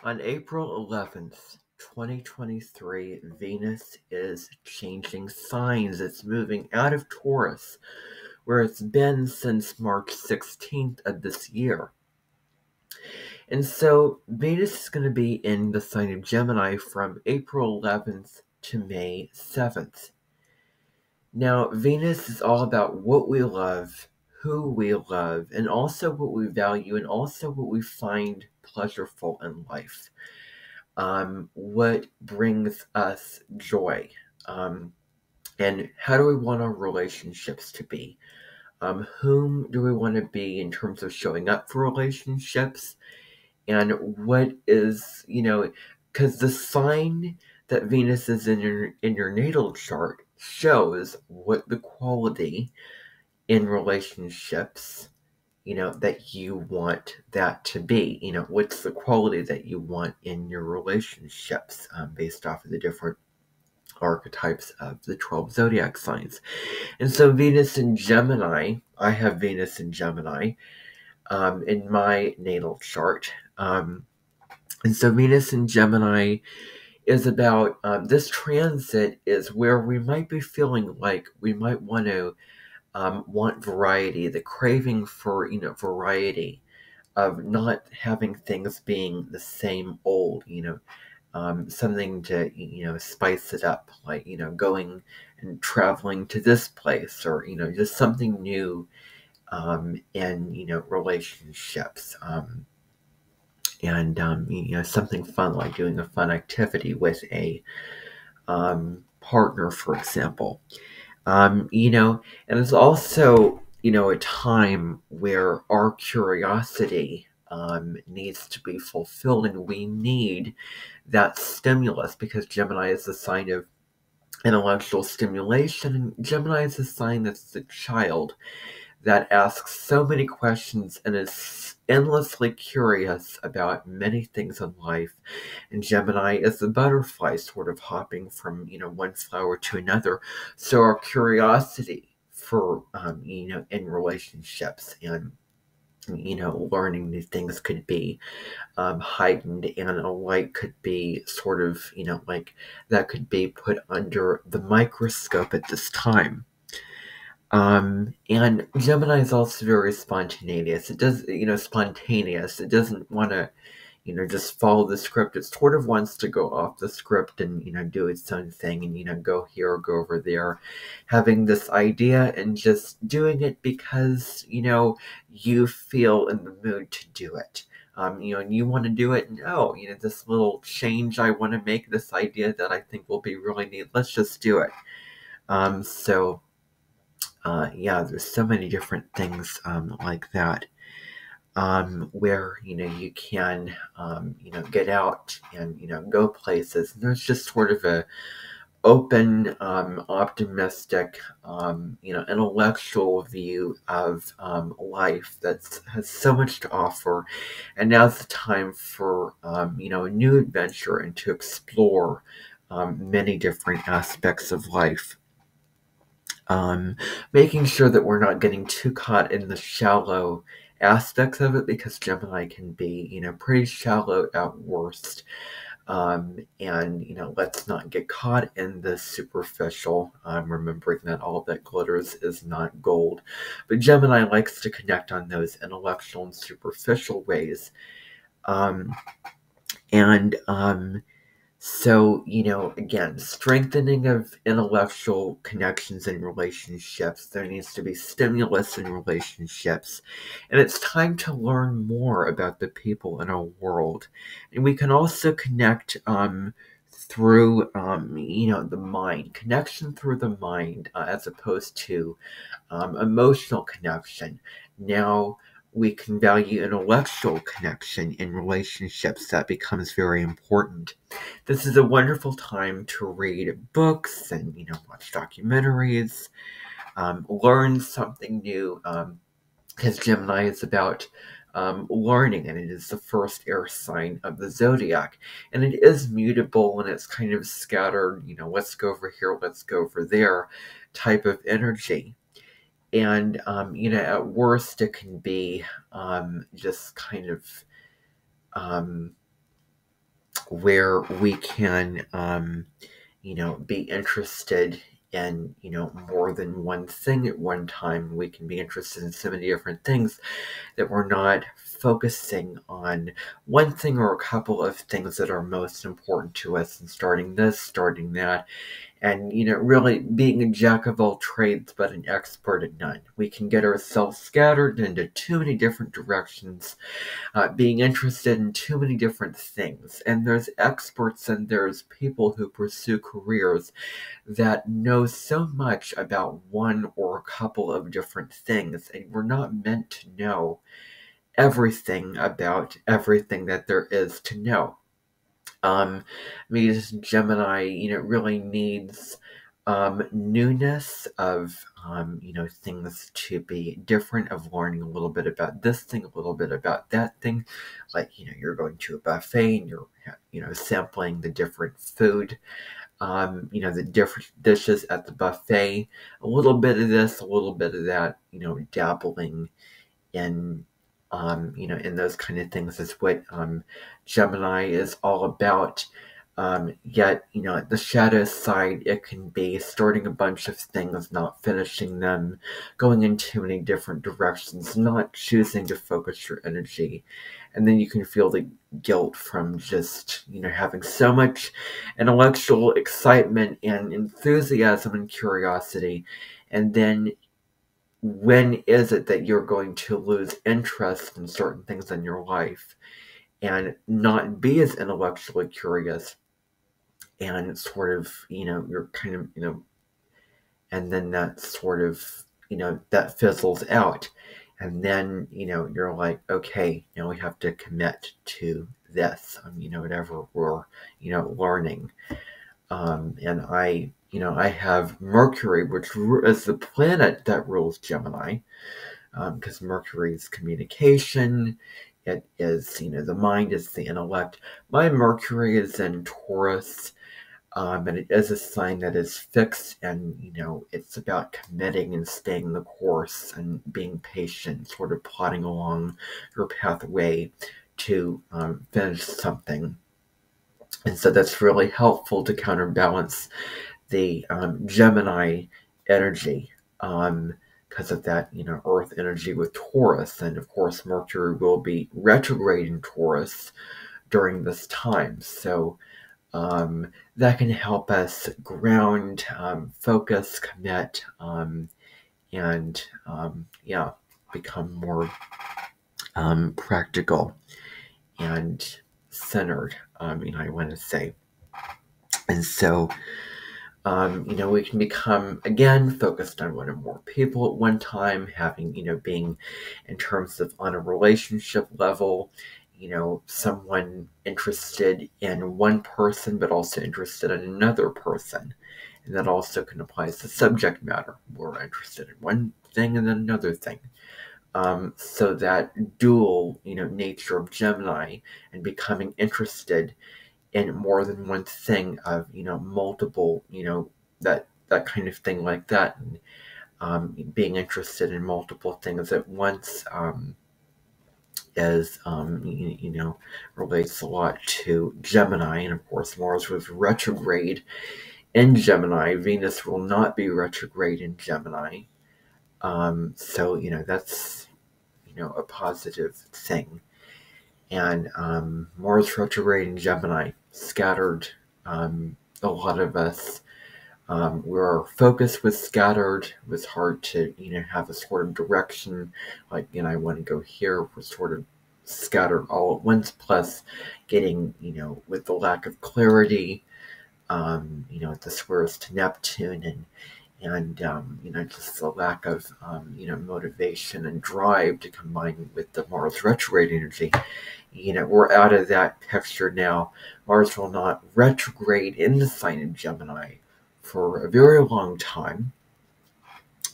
On April 11th, 2023, Venus is changing signs. It's moving out of Taurus, where it's been since March 16th of this year. And so Venus is going to be in the sign of Gemini from April 11th to May 7th. Now, Venus is all about what we love, who we love, and also what we value, and also what we find pleasurable in life. What brings us joy, and how do we want our relationships to be? Whom do we want to be in terms of showing up for relationships? And what is, because the sign that Venus is in your natal chart shows what the quality in relationships, that you want that to be. What's the quality that you want in your relationships, based off of the different archetypes of the 12 zodiac signs. And so Venus in Gemini, I have Venus in Gemini in my natal chart. And so Venus in Gemini is about, this transit is where we might be feeling like we might want to want variety, the craving for, variety, of not having things being the same old, something to, spice it up, like, going and traveling to this place, or, just something new, in, relationships, and, something fun, like doing a fun activity with a, partner, for example. And it's also, a time where our curiosity needs to be fulfilled, and we need that stimulus, because Gemini is the sign of intellectual stimulation, and Gemini is a sign that's the child that asks so many questions and is endlessly curious about many things in life. And Gemini is the butterfly, sort of hopping from, one flower to another. So our curiosity for, in relationships and, learning new things could be heightened, and a light could be sort of, like that could be put under the microscope at this time. And Gemini is also very spontaneous. It does, spontaneous. It doesn't want to, just follow the script. It sort of wants to go off the script and, do its own thing, and, go here or go over there, having this idea and just doing it because, you feel in the mood to do it. And you want to do it, and this little change I want to make, this idea that I think will be really neat. Let's just do it. There's so many different things like that, where you can get out and go places. And there's just sort of a open, optimistic, intellectual view of life that has so much to offer. And now's the time for a new adventure, and to explore many different aspects of life. Making sure that we're not getting too caught in the shallow aspects of it, because Gemini can be, pretty shallow at worst. And, let's not get caught in the superficial, remembering that all that glitters is not gold. But Gemini likes to connect on those intellectual and superficial ways. So, again, strengthening of intellectual connections and relationships. There needs to be stimulus in relationships. And it's time to learn more about the people in our world. And we can also connect through, the mind. Connection through the mind, as opposed to emotional connection. Now, we can value intellectual connection in relationships. That becomes very important. This is a wonderful time to read books and, watch documentaries, learn something new, because Gemini is about learning, and it is the first air sign of the zodiac. And it is mutable, and it's kind of scattered, let's go over here, let's go over there type of energy. And, at worst, it can be just kind of where we can, be interested in, more than one thing at one time. We can be interested in so many different things that we're not focusing on one thing or a couple of things that are most important to us, and starting this, starting that, and really being a jack of all trades but an expert at none. We can get ourselves scattered into too many different directions, being interested in too many different things. And there's experts and there's people who pursue careers that know so much about one or a couple of different things, and we're not meant to know everything about everything that there is to know. Because Gemini, really needs newness of, things to be different, of learning a little bit about this thing, a little bit about that thing. Like, you're going to a buffet and you're, sampling the different food, the different dishes at the buffet, a little bit of this, a little bit of that, dabbling in, in those kind of things is what Gemini is all about. Yet, at the shadow side, it can be starting a bunch of things, not finishing them, going in too many different directions, not choosing to focus your energy. And then you can feel the guilt from just, having so much intellectual excitement and enthusiasm and curiosity. And then when is it that you're going to lose interest in certain things in your life and not be as intellectually curious, and sort of, you're kind of, and then that sort of, that fizzles out. And then, you're like, okay, now we have to commit to this, whatever we're, learning. And I have Mercury, which is the planet that rules Gemini, because Mercury is communication. It is, the mind is the intellect. My Mercury is in Taurus, and it is a sign that is fixed, and, it's about committing and staying the course and being patient, sort of plodding along your pathway to finish something. And so that's really helpful to counterbalance the Gemini energy, because of that, Earth energy with Taurus. And of course, Mercury will be retrograde in Taurus during this time. So that can help us ground, focus, commit, and become more practical and centered, I want to say. And so, we can become, again, focused on one or more people at one time, having, being in terms of on a relationship level, someone interested in one person, but also interested in another person. And that also can apply to subject matter. We're interested in one thing and then another thing. So that dual, nature of Gemini and becoming interested in more than one thing of, multiple, that kind of thing like that. And being interested in multiple things at once, as relates a lot to Gemini. And of course, Mars was retrograde in Gemini. Venus will not be retrograde in Gemini. So that's a positive thing. And Mars retrograde in Gemini scattered a lot of us. Where our focus was scattered, it was hard to, have a sort of direction, like, I want to go here. We're sort of scattered all at once, plus getting, with the lack of clarity, the squares to Neptune, and just the lack of, motivation and drive to combine with the Mars retrograde energy. We're out of that picture now. Mars will not retrograde in the sign of Gemini for a very long time.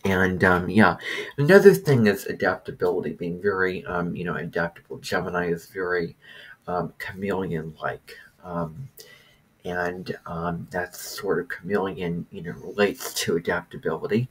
And another thing is adaptability, being very, adaptable. Gemini is very chameleon-like. And that sort of chameleon, relates to adaptability.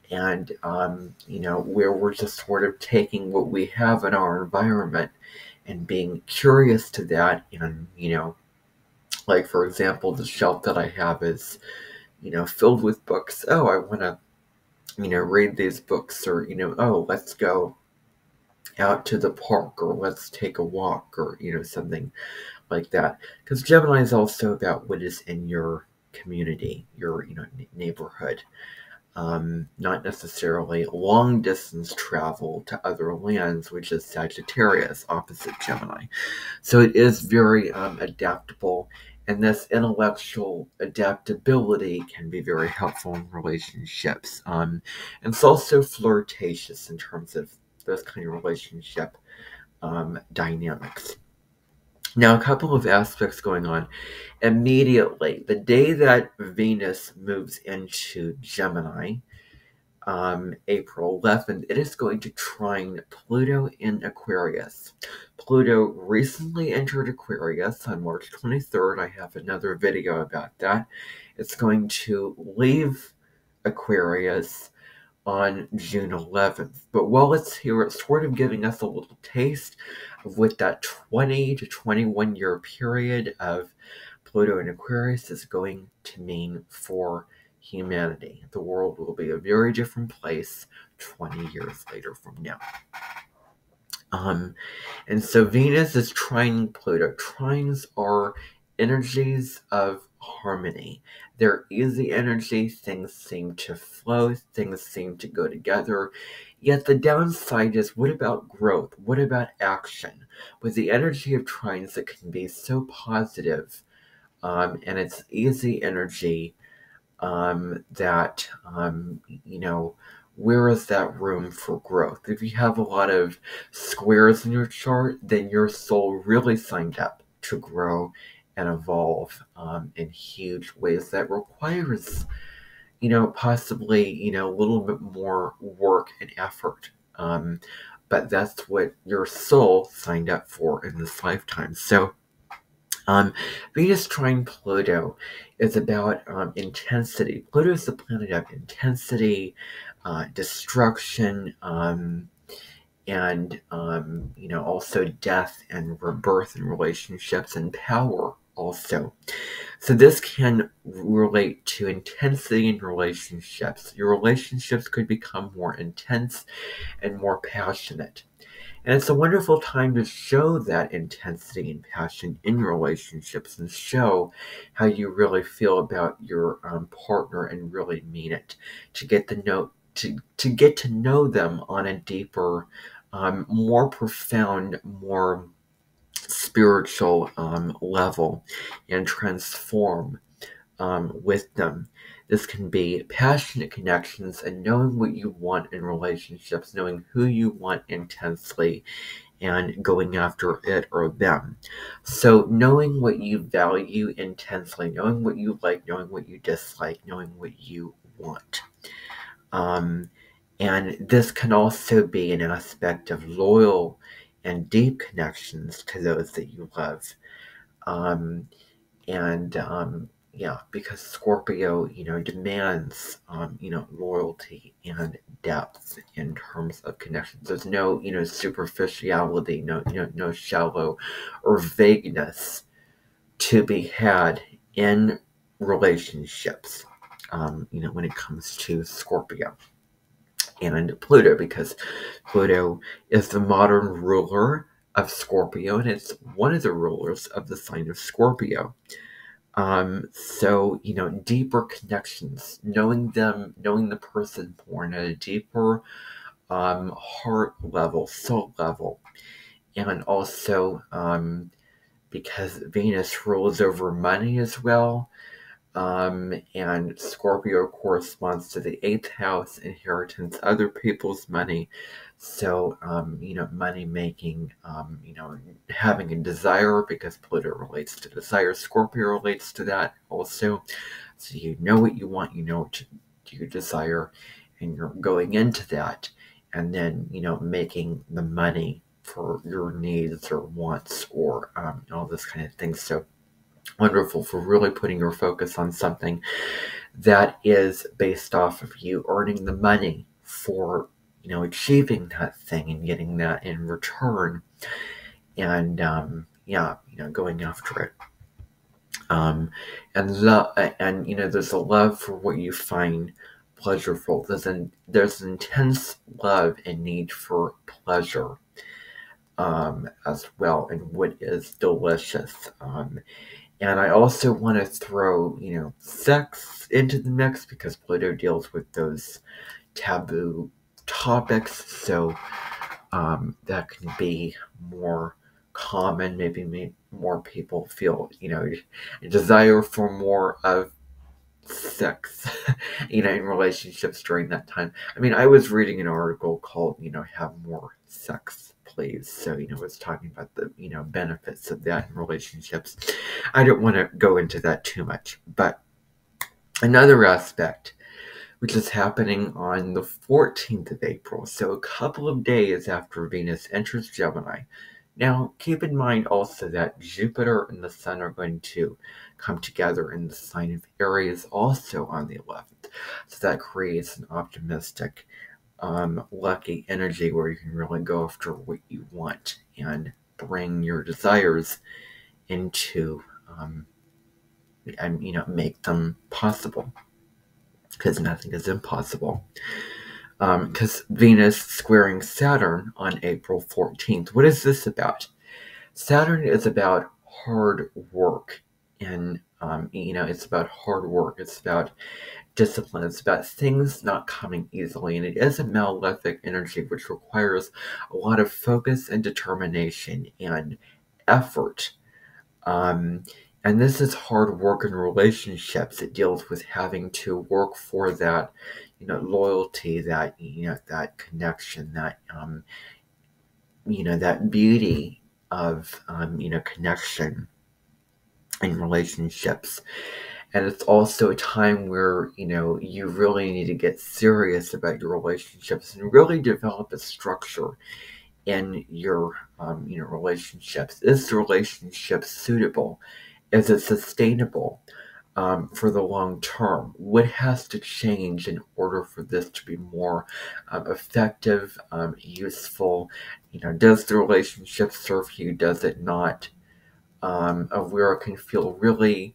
And, where we're just sort of taking what we have in our environment and being curious to that, and, Like, for example, the shelf that I have is, filled with books. Oh, I want to, read these books, or, oh, let's go out to the park, or let's take a walk, or, something like that. Because Gemini is also about what is in your community, your, neighborhood. Not necessarily long distance travel to other lands, which is Sagittarius, opposite Gemini. So it is very adaptable, and this intellectual adaptability can be very helpful in relationships. And it's also flirtatious in terms of those kind of relationship dynamics. Now, a couple of aspects going on. Immediately, the day that Venus moves into Gemini, April 11th, it is going to trine Pluto in Aquarius. Pluto recently entered Aquarius on March 23rd. I have another video about that. It's going to leave Aquarius on June 11th. But while it's here, it's sort of giving us a little taste of what that 20 to 21 year period of Pluto in Aquarius is going to mean for humanity. The world will be a very different place 20 years later from now. And so Venus is trining Pluto. Trines are energies of harmony. They're easy energy. Things seem to flow. Things seem to go together. Yet the downside is, what about growth? What about action? With the energy of trines, it can be so positive, and it's easy energy, that, where is that room for growth? If you have a lot of squares in your chart, then your soul really signed up to grow and evolve in huge ways that requires, possibly, a little bit more work and effort. But that's what your soul signed up for in this lifetime. So, Venus trine Pluto is about intensity. Pluto is the planet of intensity, destruction, and also death and rebirth in relationships, and power also. So this can relate to intensity in relationships. Your relationships could become more intense and more passionate. And it's a wonderful time to show that intensity and passion in relationships, and show how you really feel about your partner and really mean it. To get to know them on a deeper, more profound, more spiritual level, and transform with them. This can be passionate connections and knowing what you want in relationships, knowing who you want intensely, and going after it or them. So knowing what you value intensely, knowing what you like, knowing what you dislike, knowing what you want. And this can also be an aspect of loyal and deep connections to those that you love. Because Scorpio, demands, loyalty and depth in terms of connections. There's no, superficiality, no shallow or vagueness to be had in relationships, when it comes to Scorpio and Pluto, because Pluto is the modern ruler of Scorpio, and it's one of the rulers of the sign of Scorpio. So, deeper connections, knowing the person born at a deeper heart level, soul level. And also, because Venus rules over money as well, and Scorpio corresponds to the 8th house, inheritance, other people's money. So, money making, having a desire, because Pluto relates to desire. Scorpio relates to that also. So you know what you want, you know what you desire, and you're going into that, and then, making the money for your needs or wants, or all this kind of thing. So wonderful for really putting your focus on something that is based off of you earning the money for, achieving that thing and getting that in return, and going after it. um, and love, and there's a love for what you find pleasurable. There's an intense love and need for pleasure, as well, and what is delicious. And I also want to throw, sex into the mix because Pluto deals with those taboo topics. So that can be more common. Maybe more people feel, a desire for more of sex, in relationships during that time. I mean, I was reading an article called, Have More Sex, Please. So, it's talking about the, benefits of that in relationships. I don't want to go into that too much, but another aspect, which is happening on the 14th of April, so a couple of days after Venus enters Gemini. Now, keep in mind also that Jupiter and the Sun are going to come together in the sign of Aries also on the 11th. So that creates an optimistic, lucky energy where you can really go after what you want and bring your desires into, and, make them possible. Because nothing is impossible. Because Venus squaring Saturn on April 14th. What is this about? Saturn is about hard work. And, it's about hard work. It's about discipline. It's about things not coming easily. And it is a malefic energy which requires a lot of focus and determination and effort. And this is hard work in relationships. It deals with having to work for that, loyalty, that, that connection, that, that beauty of, connection in relationships. And it's also a time where, you really need to get serious about your relationships and really develop a structure in your, relationships. Is the relationship suitable? Is it sustainable for the long term? What has to change in order for this to be more effective, useful? Does the relationship serve you? Does it not? Where it can feel really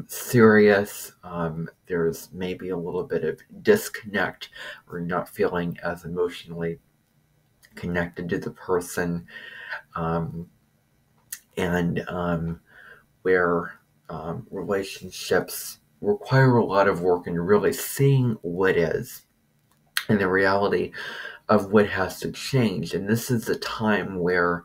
serious. There's maybe a little bit of disconnect or not feeling as emotionally connected to the person. And where relationships require a lot of work and really seeing what is and the reality of what has to change. And this is a time where,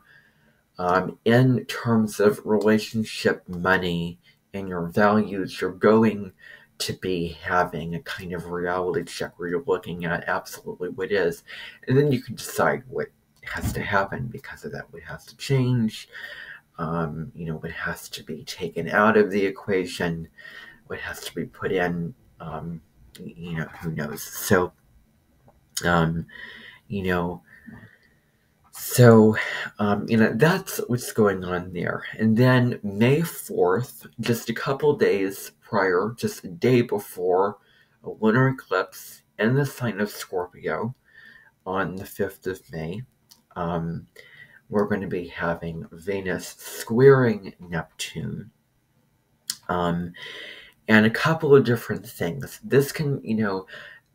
in terms of relationship money and your values, you're going to be having a kind of reality check where you're looking at absolutely what is. And then you can decide what has to happen because of that, what has to change. What has to be taken out of the equation, what has to be put in, who knows. So, um, you know, that's what's going on there. And then May 4th, just a couple days prior, just a day before a lunar eclipse in the sign of Scorpio on the 5th of May, we're going to be having Venus squaring Neptune. And a couple of different things. This can,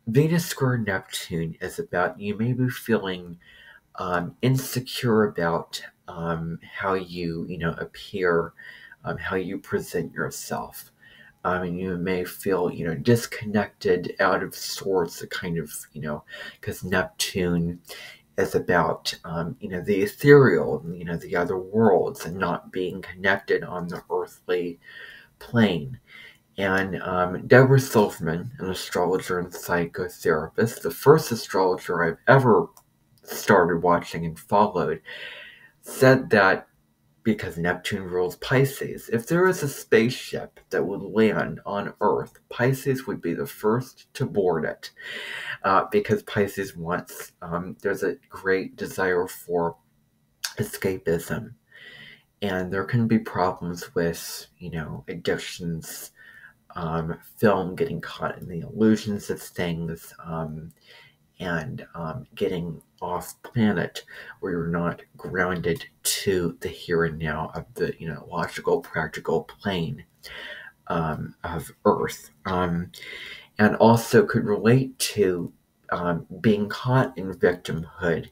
Venus square Neptune is about you may be feeling insecure about how you, appear, how you present yourself. And you may feel, disconnected, out of sorts, a kind of, because Neptune is about, the ethereal, the other worlds and not being connected on the earthly plane. And Deborah Silverman, an astrologer and psychotherapist, the first astrologer I've ever started watching and followed, said that because Neptune rules Pisces, if there is a spaceship that would land on Earth, Pisces would be the first to board it. Because Pisces wants, there's a great desire for escapism. And there can be problems with, addictions, film, getting caught in the illusions of things, and getting off planet, where you're not grounded to the here and now of the logical, practical plane of Earth, and also could relate to being caught in victimhood,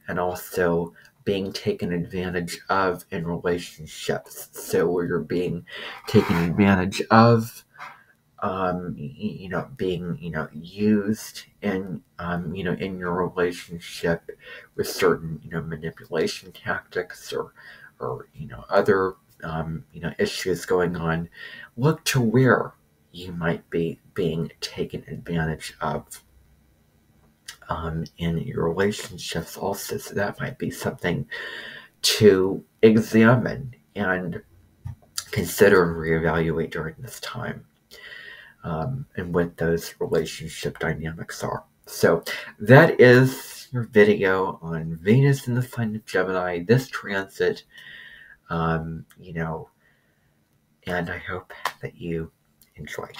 and also being taken advantage of in relationships. So where you're being taken advantage of, being, used in, in your relationship with certain, manipulation tactics, or other, issues going on. Look to where you might be being taken advantage of in your relationships also. So that might be something to examine and consider and reevaluate during this time, and what those relationship dynamics are. So that is your video on Venus in the sign of Gemini, this transit, and I hope that you enjoyed.